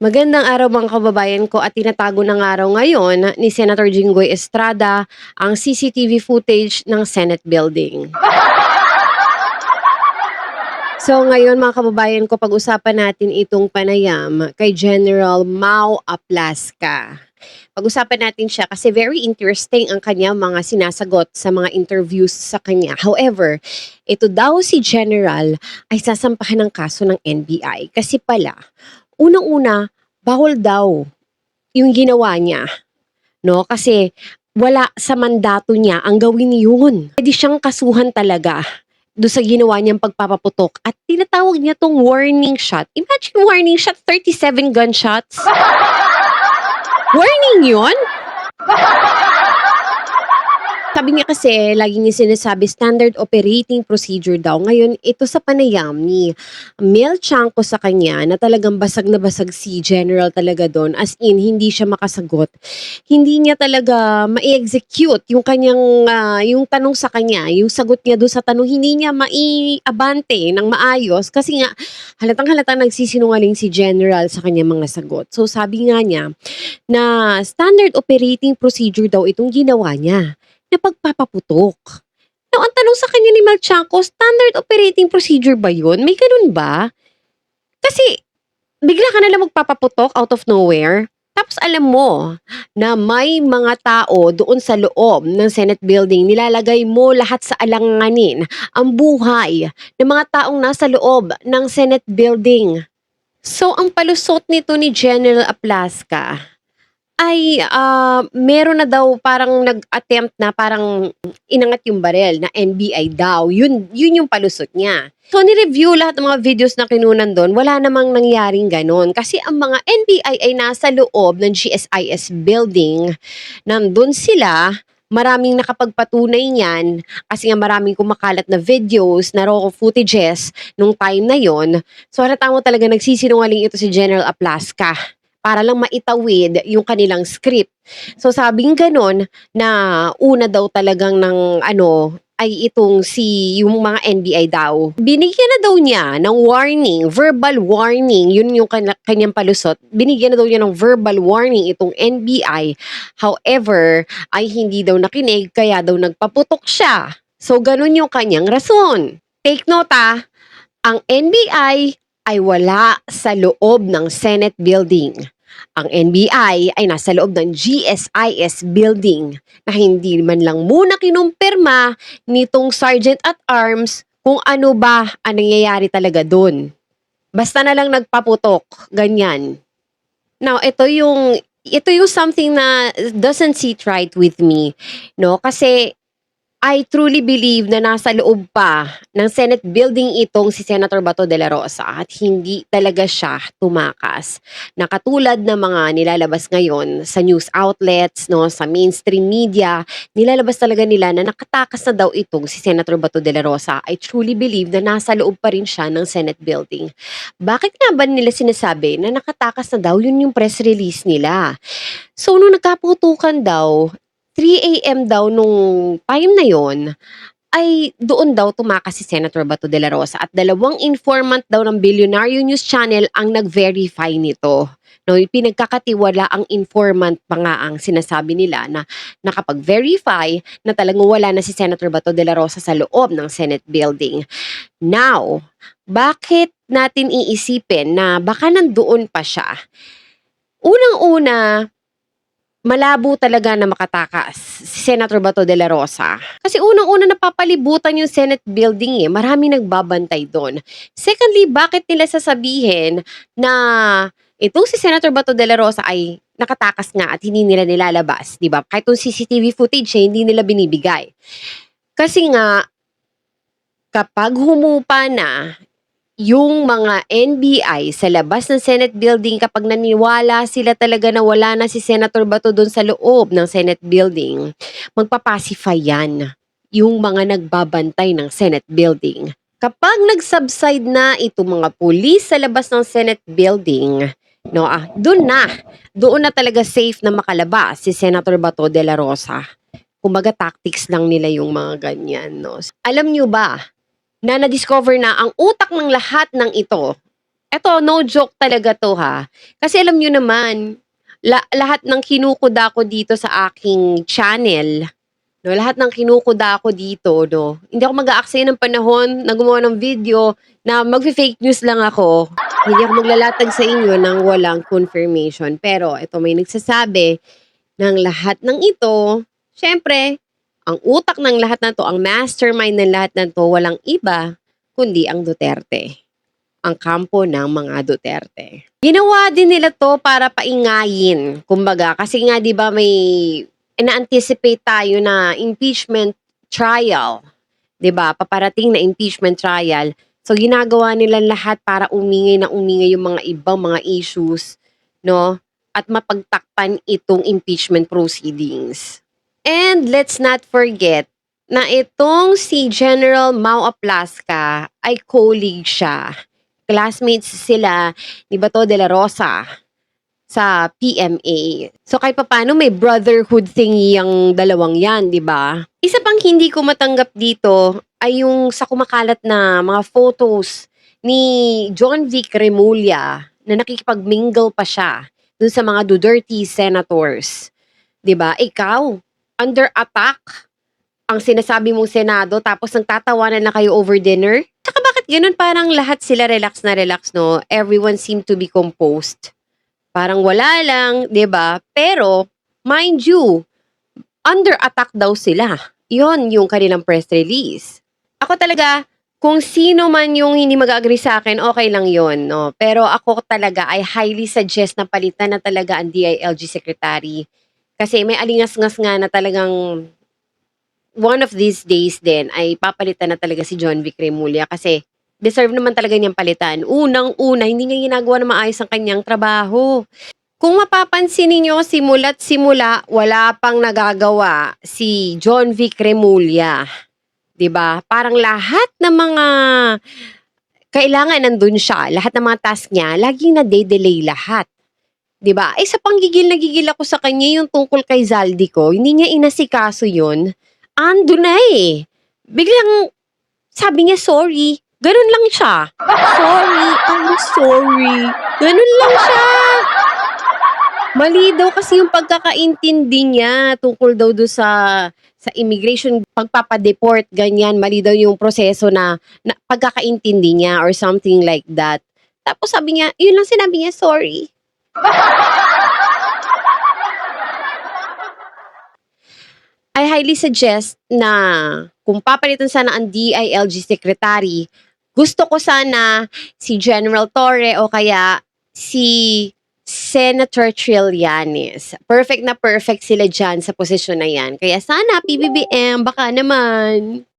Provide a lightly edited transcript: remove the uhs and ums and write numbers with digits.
Magandang araw mga kababayan ko at tinatago ng araw ngayon ni Senator Jinggoy Estrada ang CCTV footage ng Senate building. So ngayon mga kababayan ko, pag-usapan natin itong panayam kay General Mau Aplaska. Pag-usapan natin siya kasi very interesting ang kanya mga sinasagot sa mga interviews sa kanya. However, ito daw si General ay sasampahan ng kaso ng NBI kasi pala, unang-una, bawal daw yung ginawa niya, no? Kasi wala sa mandato niya ang gawin yun. Pwede siyang kasuhan talaga do sa ginawa niyang pagpapaputok at tinatawag niya tong warning shot. Imagine warning shot, 37 gunshots. Warning yun? Sabi niya kasi, lagi niya sinasabi, standard operating procedure daw. Ngayon, ito sa panayam ni Mel Chanco sa kanya na talagang basag na basag si General talaga doon. As in, hindi siya makasagot. Hindi niya talaga ma-execute yung kanyang, yung tanong sa kanya, yung sagot niya doon sa tanong, hindi niya mai-abante ng maayos. Kasi nga, halatang-halatang nagsisinungaling si General sa kanyang mga sagot. So, sabi nga niya, na standard operating procedure daw itong ginawa niya na pagpapaputok. Now, ang tanong sa kanya ni Malchanko, standard operating procedure ba yun? May ganun ba? Kasi, bigla ka nalang magpapaputok out of nowhere. Tapos alam mo na may mga tao doon sa loob ng Senate building, nilalagay mo lahat sa alanganin ang buhay ng mga taong nasa loob ng Senate building. So, ang palusot nito ni General Aplaska ay, meron na daw parang nag-attempt na parang inangat yung barel na NBI daw, yun yung palusot niya. So ni-review lahat ng mga videos na kinunan do'n, wala namang nangyaring gano'n. Kasi ang mga NBI ay nasa loob ng GSIS building, nandun sila, maraming nakapagpatunay niyan, kasi nga maraming kumakalat na videos, na raw footages nung time na yon. So halata mo talaga nagsisinungaling ito si General Aplaska para lang maitawid yung kanilang script. So sabing ganon na una daw talagang ng ano ay itong yung mga NBI daw. Binigyan na daw niya ng warning, verbal warning, yun yung kanyang palusot. Binigyan na daw niya ng verbal warning itong NBI. However, ay hindi daw nakinig kaya daw nagpaputok siya. So ganun yung kanyang rason. Take note ang NBI ay wala sa loob ng Senate building. Ang NBI ay nasa loob ng GSIS building na hindi man lang muna kinumpirma nitong Sergeant at Arms kung ano ba ang nangyayari talaga doon. Basta na lang nagpaputok, ganyan. Now, ito yung something na doesn't sit right with me, no? Kasi I truly believe na nasa loob pa ng Senate building itong si Senator Bato de la Rosa at hindi talaga siya tumakas. Na katulad ng mga nilalabas ngayon sa news outlets, no, sa mainstream media, nilalabas talaga nila na nakatakas na daw itong si Senator Bato de la Rosa. I truly believe na nasa loob pa rin siya ng Senate building. Bakit nga ba nila sinasabi na nakatakas na daw? Yun yung press release nila. So, nung nagkaputukan daw, 3 AM daw nung time na yon ay doon daw tumakas si Senator Bato de la Rosa at dalawang informant daw ng Billionaire News Channel ang nag-verify nito. No, pinagkakatiwala ang informant pa nga ang sinasabi nila na nakapag-verify na talagang wala na si Senator Bato de la Rosa sa loob ng Senate building. Now, bakit natin iisipin na baka nandoon pa siya? Unang-una, malabo talaga na makatakas si Senator Bato de la Rosa. Kasi unang-una napapalibutan yung Senate building marami nagbabantay doon. Secondly, bakit nila sasabihin na itong si Senator Bato de la Rosa ay nakatakas nga at hindi nila nilalabas, di ba? Kahit yung CCTV footage hindi nila binibigay. Kasi nga, kapag humupa na yung mga NBI sa labas ng Senate building, kapag naniwala sila talaga na wala na si Senator Bato doon sa loob ng Senate building, magpapacify yan yung mga nagbabantay ng Senate building. Kapag nag-subside na itong mga pulis sa labas ng Senate building, no, doon na talaga safe na makalabas si Senator Bato de la Rosa. Kumbaga tactics lang nila yung mga ganyan, no. Alam nyo ba na na-discover na ang utak ng lahat ng ito Eto, no joke talaga 'to, ha. Kasi alam niyo naman, lahat ng kinukuda ko dito sa aking channel, 'no, lahat ng kinukuda ko dito, 'no, hindi ako mag-aaksaya ng panahon na gumawa ng video na magfe-fake news lang ako. Hindi ako maglalatag sa inyo ng walang confirmation. Pero eto, may nagsasabi ng lahat ng ito, siyempre, ang utak ng lahat na 'to, ang mastermind ng lahat na 'to, walang iba kundi ang Duterte, ang kampo ng mga Duterte. Ginawa din nila 'to para paingayin, kumbaga, kasi nga 'di ba may ina-anticipate tayo na impeachment trial, 'di ba? Paparating na impeachment trial. So ginagawa nila lahat para umingay na umingay yung mga ibang mga issues, 'no? At mapagtakpan itong impeachment proceedings. And let's not forget na itong si General Mau Aplasca ay colleague siya. Classmates sila ni Bato de la Rosa sa PMA. So kahit papaano may brotherhood thingy yang dalawang yan, 'di ba? Isa pang hindi ko matanggap dito ay yung sa kumakalat na mga photos ni John Vic Remulla na nakikipag-mingle pa siya dun sa mga Duterte senators. 'Di ba? Ikaw, under attack ang sinasabi mong Senado tapos nagtatawanan na kayo over dinner? Tsaka bakit ganun, parang lahat sila relax na relax, 'no? Everyone seemed to be composed. Parang wala lang, 'di ba? Pero mind you, under attack daw sila. 'Yon yung kanilang press release. Ako talaga, kung sino man yung hindi mag-agree sa akin, okay lang 'yon, 'no? Pero ako talaga, I highly suggest na palitan na talaga ang DILG secretary. Kasi may alingas-ngas nga na talagang one of these days din ay papalitan na talaga si John Vic Remulla kasi deserve naman talaga niyang palitan. Unang-una, hindi niya ginagawa na maayos ang kanyang trabaho. Kung mapapansin ninyo, simula't simula, wala pang nagagawa si John Vic Remulla. 'Di ba? Parang lahat ng mga kailangan nandun siya, lahat ng mga task niya, laging nade-delay lahat. 'Di ba? Isa pang gigil na gigil ako sa kanya yung tungkol kay Zaldico, hindi niya inasikaso yun. Ando na eh. Biglang sabi niya sorry. Ganun lang siya. Sorry, I'm sorry. Ganun lang siya. Mali daw kasi yung pagkakaintindi niya tungkol daw do sa immigration, pagpapa-deport, ganyan. Mali daw yung proseso na pagkakaintindi niya or something like that. Tapos sabi niya, yun lang sinabi niya, sorry. I highly suggest na kung papalitan sana ang DILG secretary, gusto ko sana si General Torre o kaya si Senator Trillanes. Perfect na perfect sila dyan sa posisyon na yan. Kaya sana PBBM, baka naman.